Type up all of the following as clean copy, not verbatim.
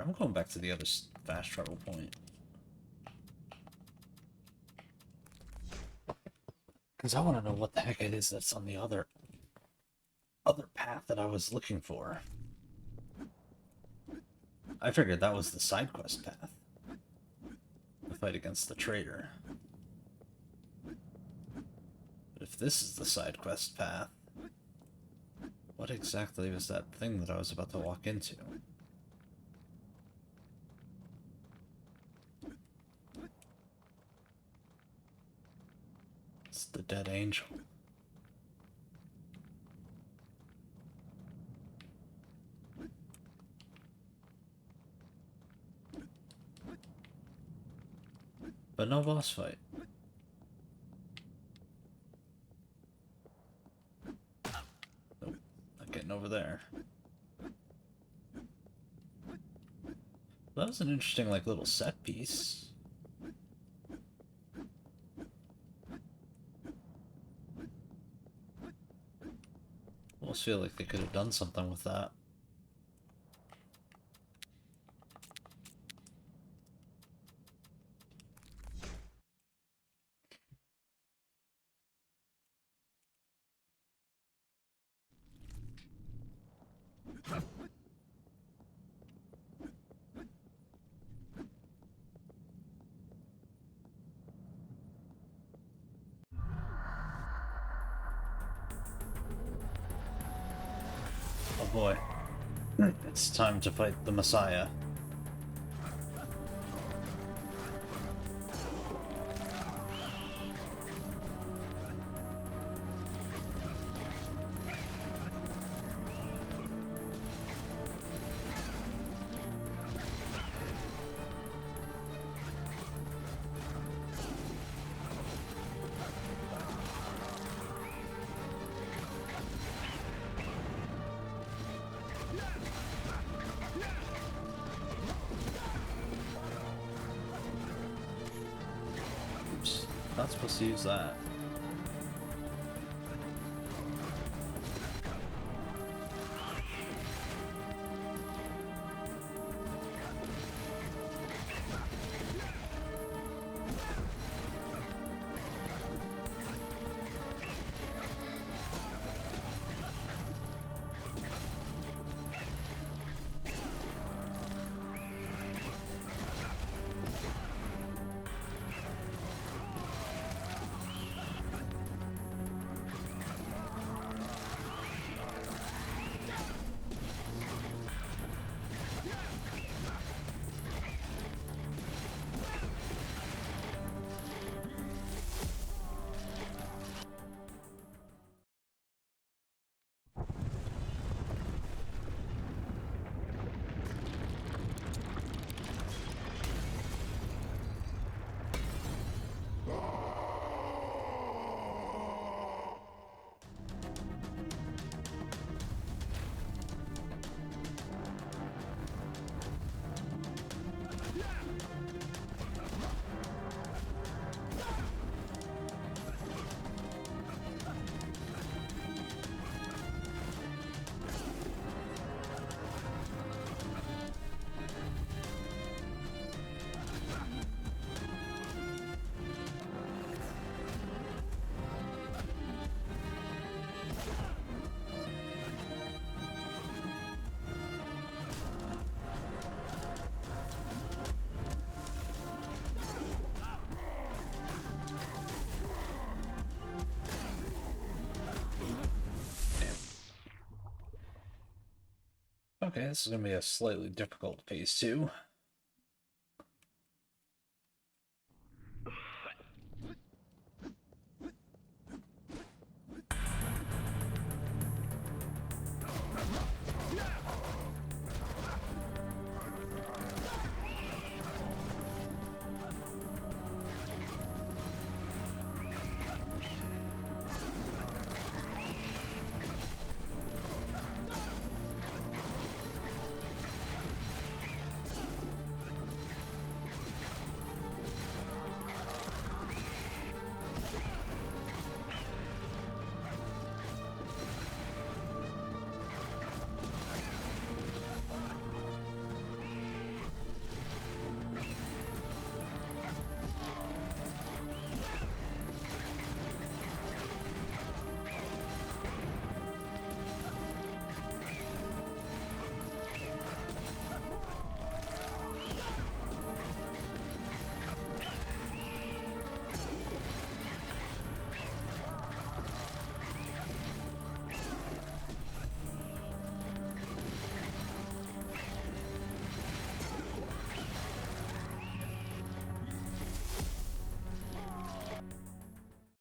I'm going back to the other fast travel point. Because I want to know what the heck it is that's on the other path that I was looking for. I figured that was the side quest path. The fight against the traitor. But if this is the side quest path, what exactly was that thing that I was about to walk into? It's the dead angel. But no boss fight. Nope, not getting over there. That was an interesting, like, little set piece. Almost feel like they could have done something with that. Oh boy. It's time to fight the Messiah. Oops, not supposed to use that. Okay, this is going to be a slightly difficult phase 2.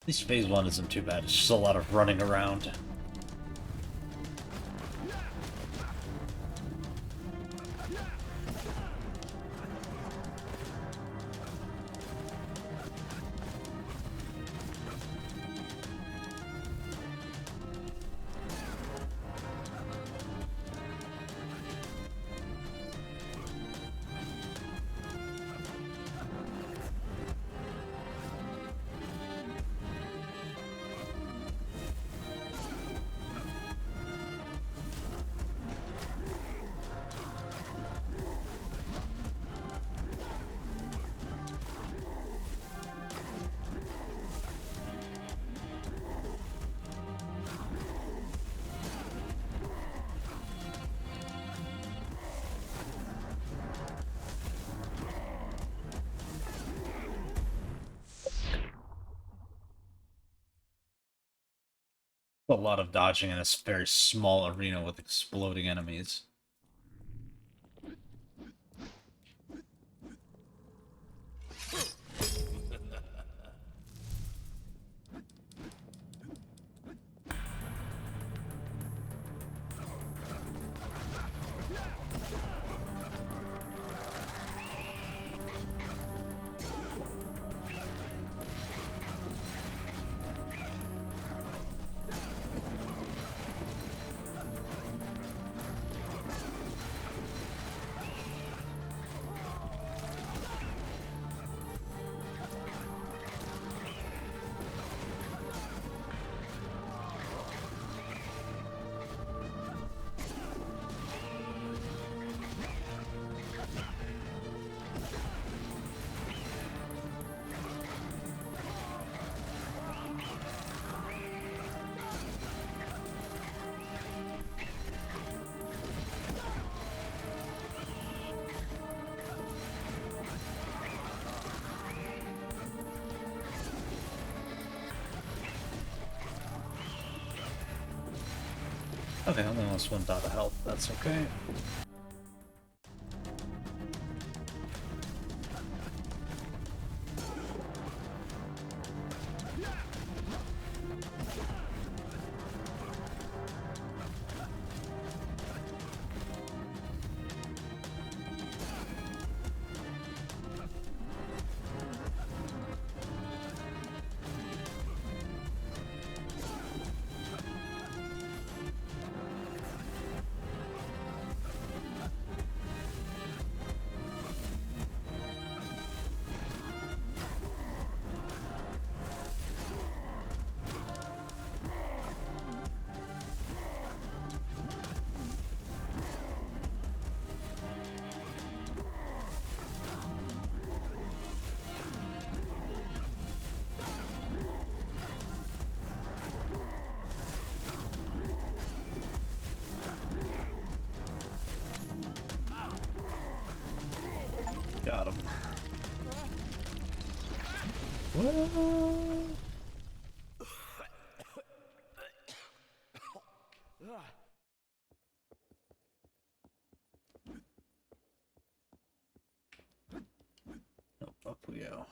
At least phase 1 isn't too bad, it's just a lot of running around. A lot of dodging in a very small arena with exploding enemies. Okay, I only lost 1 dot of health, that's okay. Got him. What? Nope, up we go.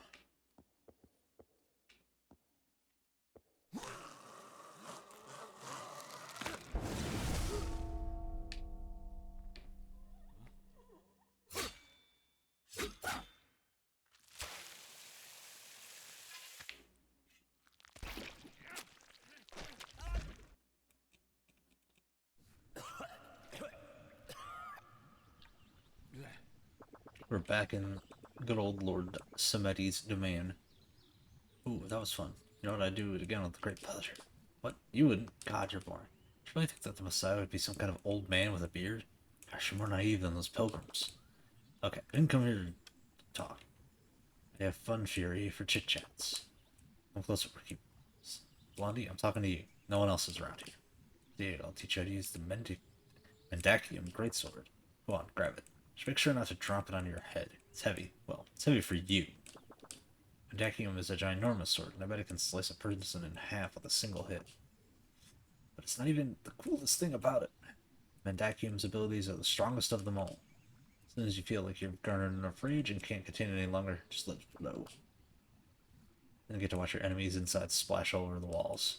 We're back in good old Lord Sameti's domain. Ooh, that was fun. You know what? I'd do it again with great pleasure. What? You wouldn't? God, you're boring. You really think that the Messiah would be some kind of old man with a beard? Gosh, you're more naive than those pilgrims. Okay, I didn't come here to talk. I have fun fury for chit-chats. Come closer, Ricky. Blondie, I'm talking to you. No one else is around here. Dude, I'll teach you how to use the Mendacium greatsword. Go on, grab it. Just make sure not to drop it on your head. It's heavy. Well, it's heavy for you. Mendacium is a ginormous sword, and I bet it can slice a person in half with a single hit. But it's not even the coolest thing about it. Mendacium's abilities are the strongest of them all. As soon as you feel like you've garnered enough rage and can't contain it any longer, just let it flow. and get to watch your enemies inside splash all over the walls.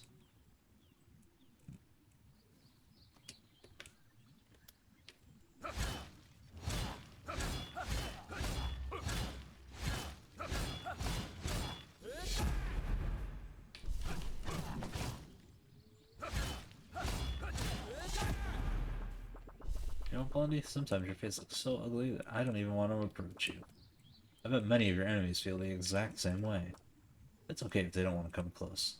You know, Blondie, sometimes your face looks so ugly that I don't even want to approach you. I bet many of your enemies feel the exact same way. It's okay if they don't want to come close.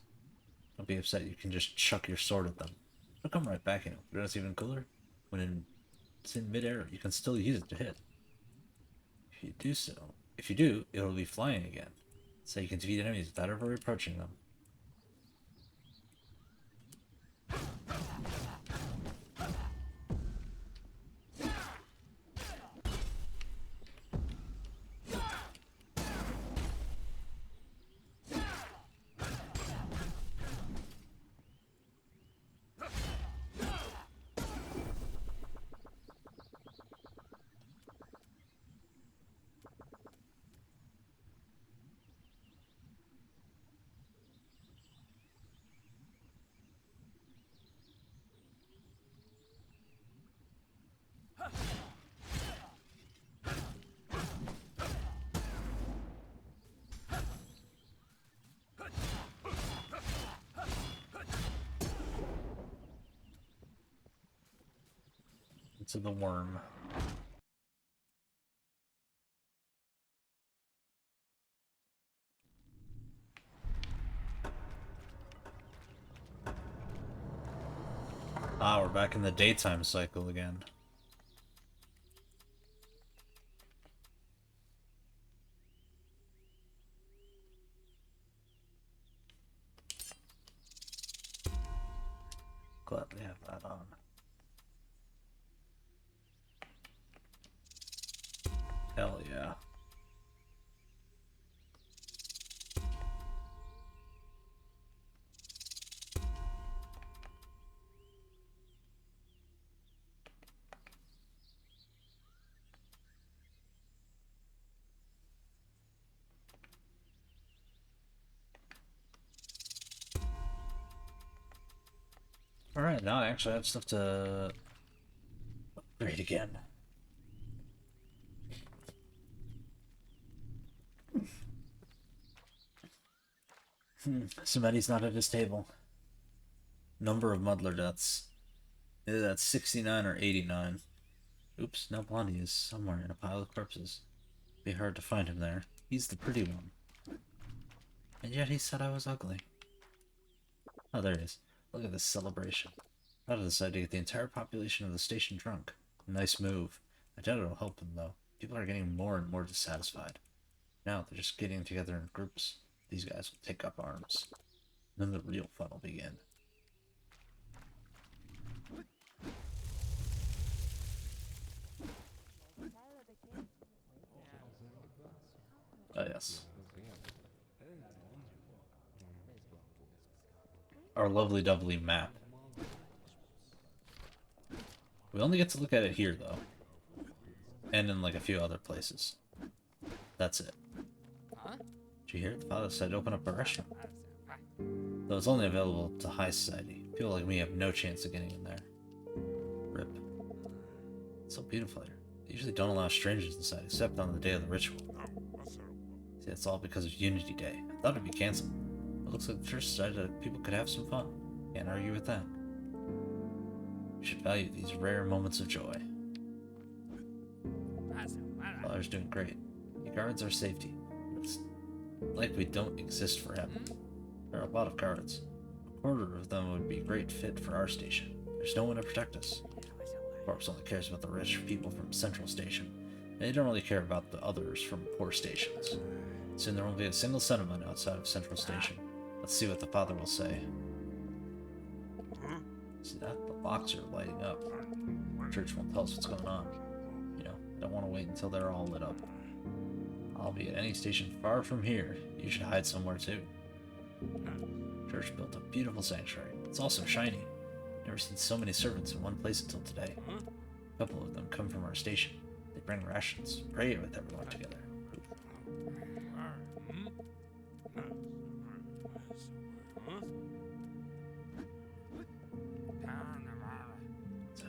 Don't be upset, you can just chuck your sword at them. They'll come right back at you. But it's even cooler it's in midair, you can still use it to hit. If you do, it'll be flying again. So you can defeat enemies without ever approaching them. To the worm. Ah, we're back in the daytime cycle again. Glad we have that on. Hell yeah. Alright, now I actually have stuff to upgrade again. Somebody's not at his table. Number of muddler deaths. Either that's 69 or 89. Oops, now Blondie is somewhere in a pile of corpses. Be hard to find him there. He's the pretty one. And yet he said I was ugly. Oh, there he is. Look at this celebration. I decided to get the entire population of the station drunk. Nice move. I doubt it'll help them, though. People are getting more and more dissatisfied. Now they're just getting together in groups. These guys will take up arms. Then the real fun will begin. Oh, yes. Our lovely doubly map. We only get to look at it here, though. And in, like, a few other places. That's it. Did you hear? The father said to open up a restaurant. Though it's only available to high society. People like me have no chance of getting in there. Rip. It's so beautiful here. They usually don't allow strangers inside, except on the day of the ritual. See, that's all because of Unity Day. I thought it'd be cancelled. It looks like the church decided that people could have some fun. Can't argue with that. We should value these rare moments of joy. Father's doing great. He guards our safety. It's like we don't exist for him. There are a lot of guards. A quarter of them would be a great fit for our station. There's no one to protect us. Corpse only cares about the rich people from Central Station. And they don't really care about the others from poor stations. Soon there won't be a single settlement outside of Central Station. Let's see what the father will say. See that? The locks are lighting up. The church won't tell us what's going on. You know, I don't want to wait until they're all lit up. I'll be at any station far from here. You should hide somewhere too. Church built a beautiful sanctuary. It's also shiny. Never seen so many servants in one place until today. A couple of them come from our station. They bring rations, pray with everyone together.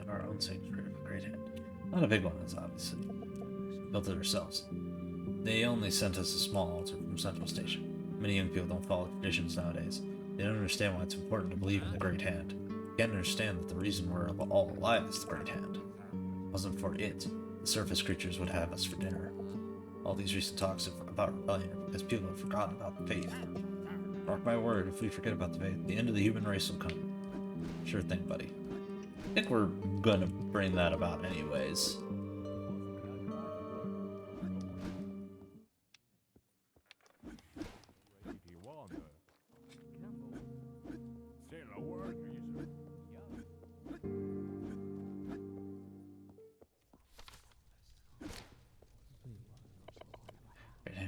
our own sanctuary of the Great Hand. Not a big one, as obviously. Built it ourselves. They only sent us a small altar from Central Station. Many young people don't follow traditions nowadays. They don't understand why it's important to believe in the Great Hand. They can't understand that the reason we're all alive is the Great Hand. If it wasn't for it, the surface creatures would have us for dinner. All these recent talks about rebellion are because people have forgotten about the faith. Mark my word, if we forget about the faith, the end of the human race will come. Sure thing, buddy. I think we're gonna bring that about anyways.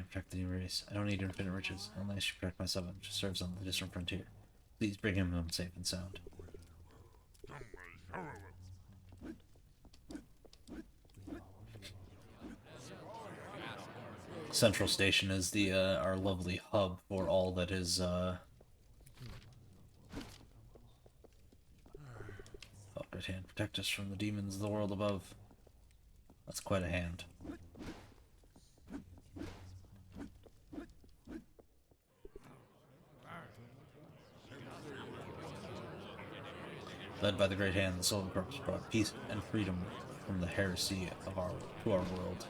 Protect the new race. I don't need infinite riches. Only I should protect myself and just serves on the distant frontier. Please bring him home safe and sound. Central Station is the our lovely hub for all that is oh, Great Hand, protect us from the demons of the world above. That's quite a hand. Led by the Great Hand, the Soul Corps brought peace and freedom from the heresy of to our world.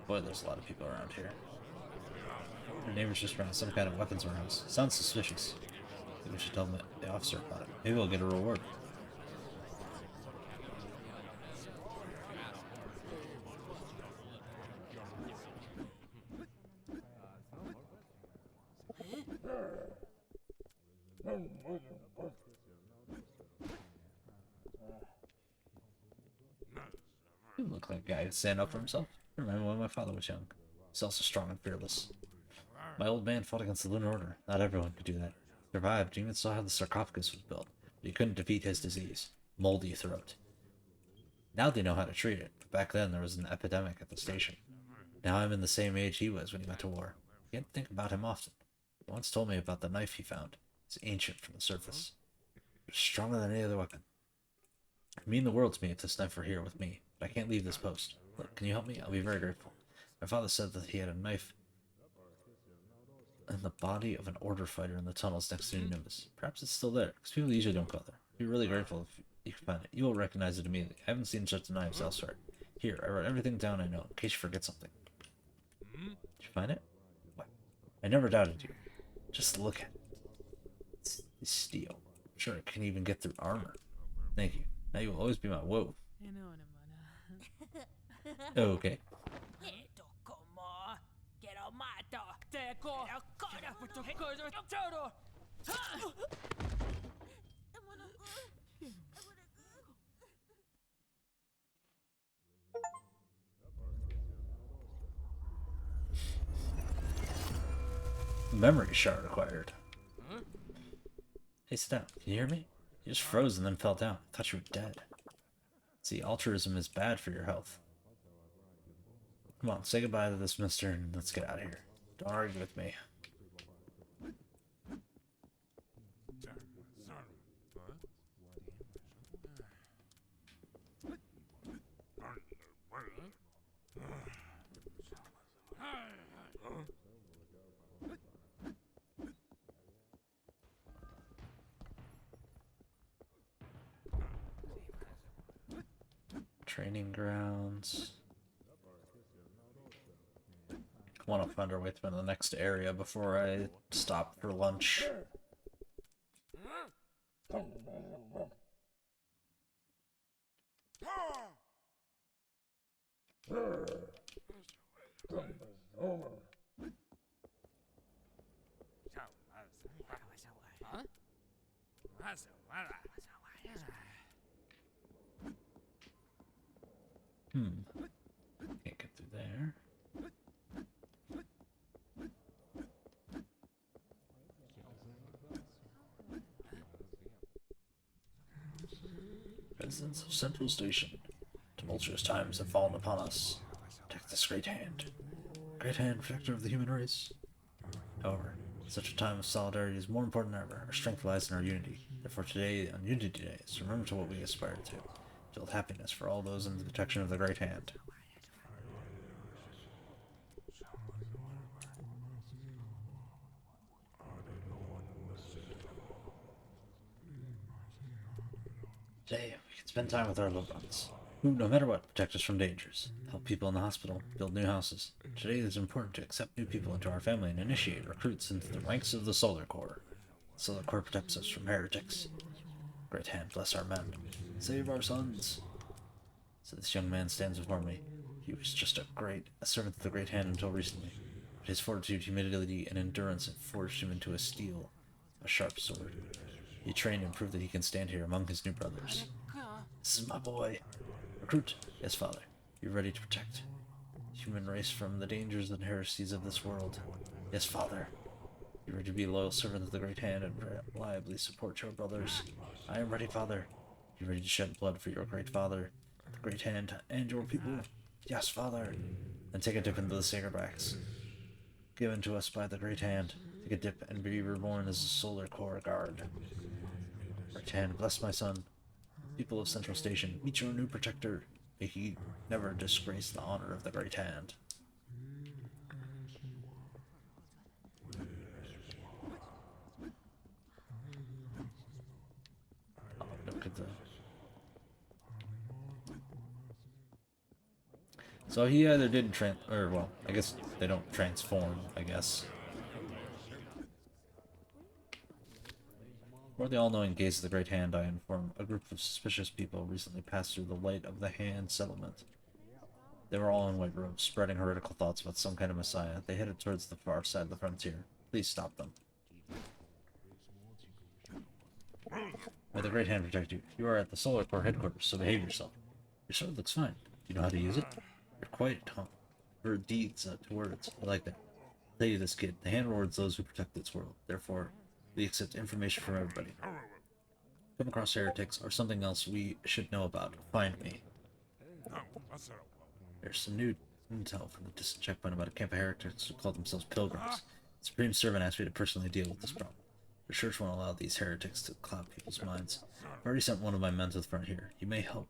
Boy, there's a lot of people around here. Our neighbors just ran some kind of weapons warehouse. Sounds suspicious. I think we should tell the officer about it. Maybe we'll get a reward. You look like a guy who can stand up for himself. I remember when my father was young. He's also strong and fearless. My old man fought against the Lunar Order. Not everyone could do that. He survived, even saw how the sarcophagus was built, but he couldn't defeat his disease. Moldy throat. Now they know how to treat it, but back then there was an epidemic at the station. Now I'm in the same age he was when he went to war. I can't think about him often. He once told me about the knife he found. It's ancient from the surface. It's stronger than any other weapon. It'd mean the world to me if this knife were here with me, but I can't leave this post. Look, can you help me? I'll be very grateful. My father said that he had a knife in the body of an order fighter in the tunnels next to New Nimbus. Perhaps it's still there, because people usually don't go there. I'd be really grateful if you can find it. You will recognize it immediately. I haven't seen such knives elsewhere. Here, I wrote everything down I know, in case you forget something. Did you find it? What? I never doubted you. Just look at it. It's steel. Sure, it can even get through armor. Thank you. Now you will always be my woe. Okay. Memory shard acquired. Hey, sit down. Can you hear me? You just froze and then fell down. I thought you were dead. See, altruism is bad for your health. Come on, say goodbye to this mister and let's get out of here. Don't argue with me. Training grounds. Want to find our way through the next area before I stop for lunch. Can't get through there. Residents of Central Station. Tumultuous times have fallen upon us. Protect this great hand. Great hand, protector of the human race. However, such a time of solidarity is more important than ever. Our strength lies in our unity. Therefore today, on Unity Day, is to remember to what we aspire to. Build happiness for all those in the protection of the Great Hand. Today, we can spend time with our loved ones, who, no matter what, protect us from dangers, help people in the hospital, build new houses. Today it is important to accept new people into our family and initiate recruits into the ranks of the Solar Corps. The Solar Corps protects us from heretics. Great Hand, bless our men. Save our sons. So this young man stands before me. He was just a servant of the Great Hand until recently. But his fortitude, humility, and endurance have forged him into a sharp sword. He trained and proved that he can stand here among his new brothers. This is my boy. Recruit. Yes, father. You're ready to protect the human race from the dangers and heresies of this world. Yes, father. You're ready to be a loyal servant of the Great Hand and reliably support your brothers. I am ready, father. You ready to shed blood for your great father, the Great Hand, and your people? Yes, father. Then take a dip into the sacred wax given to us by the Great Hand. Take a dip and be reborn as a Solar Corps guard. Great Hand, bless my son. People of Central Station, meet your new protector. May he never disgrace the honor of the Great Hand. Oh, look at the... So he either didn't well, I guess they don't transform, I guess. For the all-knowing gaze of the Great Hand, I inform a group of suspicious people recently passed through the Light of the Hand settlement. They were all in white robes, spreading heretical thoughts about some kind of messiah. They headed towards the far side of the frontier. Please stop them. May the Great Hand protect you. You are at the Solar Corps headquarters, so behave yourself. Your sword looks fine. Do you know how to use it? You're quite calm. Your deeds to words. I like that. I'll tell you this, kid. The Hand rewards those who protect its world. Therefore, we accept information from everybody. Come across heretics or something else we should know about. Find me. There's some new intel from the distant checkpoint about a camp of heretics who call themselves pilgrims. The Supreme Servant asked me to personally deal with this problem. The church won't allow these heretics to cloud people's minds. I've already sent one of my men to the front here. You may help.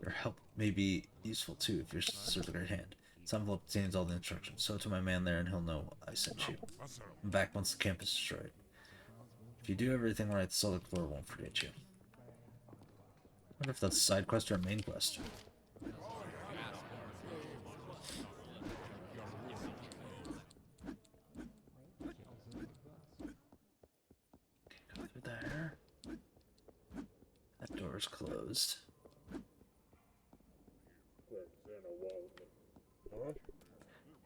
Your help may be useful too if you're serve the Great Hand. This envelope contains all the instructions. Show it to my man there and he'll know I sent you. I'm back once the camp is destroyed. If you do everything right, the Solar Corps won't forget you. I wonder if that's a side quest or a main quest. Go through there. That door's closed.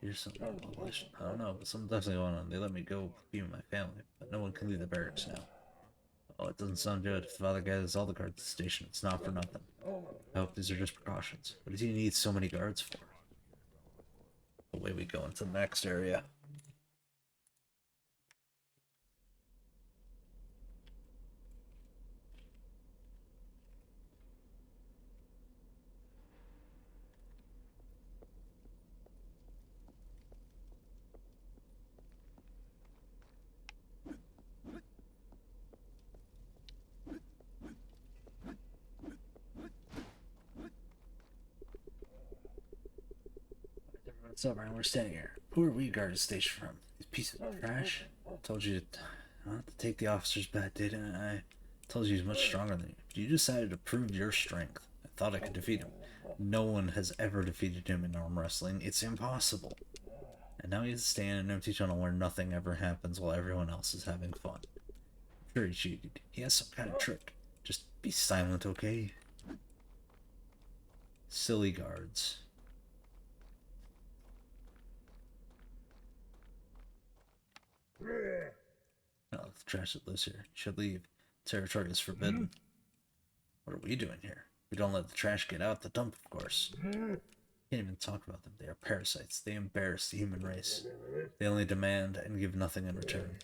Here's something. I don't know, but something's definitely going on. They let me go be with my family, but no one can leave the barracks now. Oh, it doesn't sound good. If the father gathers all the guards at the station, it's not for nothing. I hope these are just precautions. What does he need so many guards for? Away we go into the next area. What's up, man? We're standing here. Who are we guarding the station from? These pieces of trash? I told you not to take the officer's bet, didn't I? Told you he's much stronger than you. But you decided to prove your strength. I thought I could defeat him. No one has ever defeated him in arm wrestling. It's impossible. And now he has to stay in an empty tunnel where nothing ever happens while everyone else is having fun. I'm sure he cheated. He has some kind of trick. Just be silent, okay? Silly guards. No, the trash that lives here. You should leave. Territory is forbidden. What are we doing here? We don't let the trash get out the dump, of course. Can't even talk about them. They are parasites. They embarrass the human race. They only demand and give nothing in return.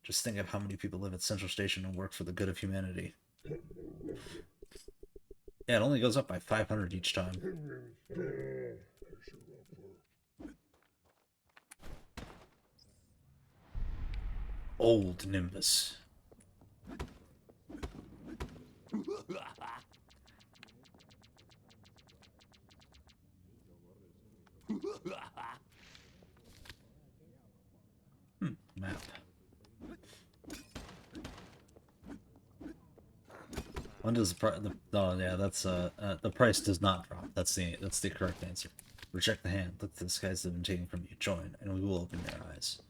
Just think of how many people live at Central Station and work for the good of humanity. Yeah, it only goes up by 500 each time. Old Nimbus. Map. When does the price? Oh yeah, that's the price does not drop. That's the correct answer. Reject the hand. Look at the skies that have been taken from you. Join, and we will open your eyes.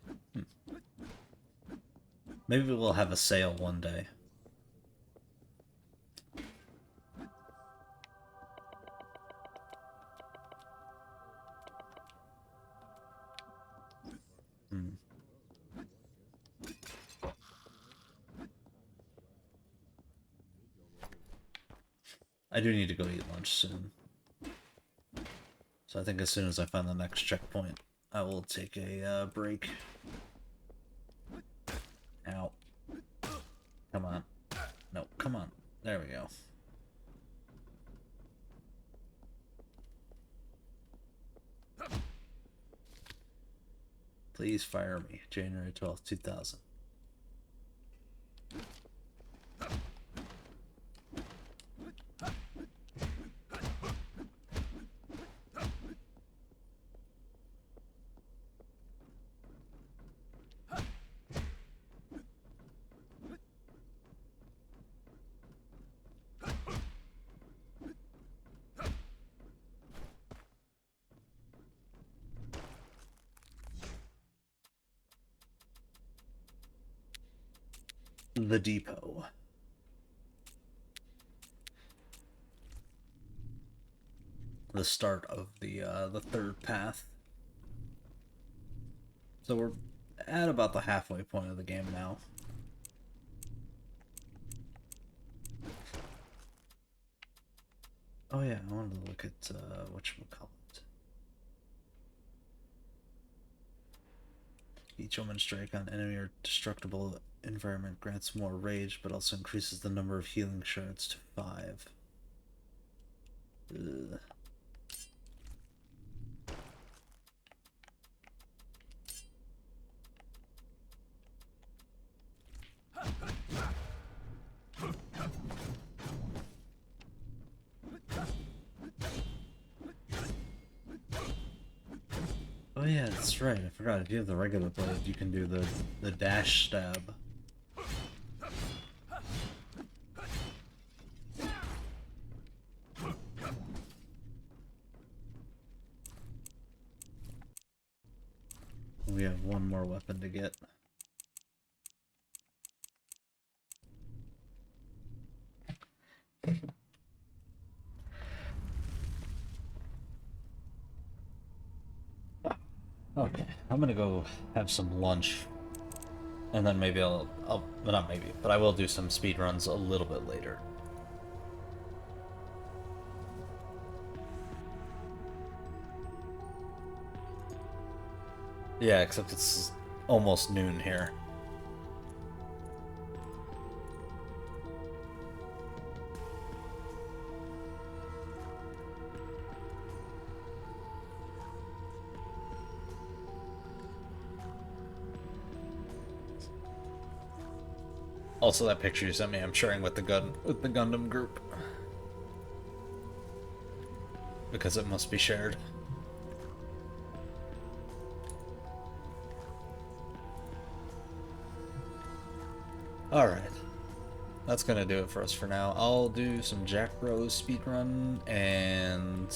Maybe we'll have a sale one day. I do need to go eat lunch soon. So I think as soon as I find the next checkpoint, I will take a break. Ow. Come on. No, come on. There we go. Please fire me. January 12th, 2000. The depot. The start of the third path. So we're at about the halfway point of the game now. Oh yeah, I wanted to look at whatchamacallit. Each omen strike on enemy or destructible environment grants more rage, but also increases the number of healing shards to 5. Ugh. Oh yeah, that's right. I forgot. If you have the regular blade, you can do the dash stab. We have one more weapon to get. Okay, I'm gonna go have some lunch, and then maybe well, not maybe, but I will do some speed runs a little bit later. Yeah, except it's almost noon here. Also, that picture you sent me, I'm sharing with the Gundam group. Because it must be shared. Alright. That's gonna do it for us for now. I'll do some Jack Bros speedrun and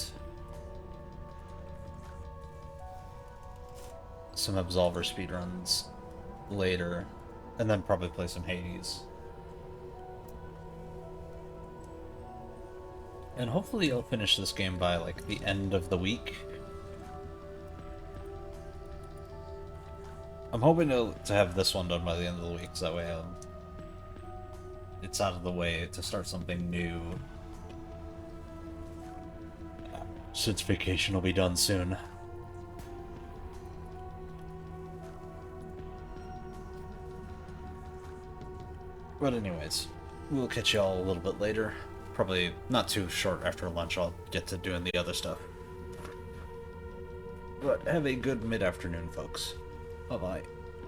some Absolver speedruns later. And then probably play some Hades. And hopefully I'll finish this game by, like, the end of the week. I'm hoping to have this one done by the end of the week, so that way it's out of the way to start something new. Since vacation will be done soon. But anyways, we'll catch y'all a little bit later. Probably not too short after lunch, I'll get to doing the other stuff. But have a good mid-afternoon, folks. Bye-bye.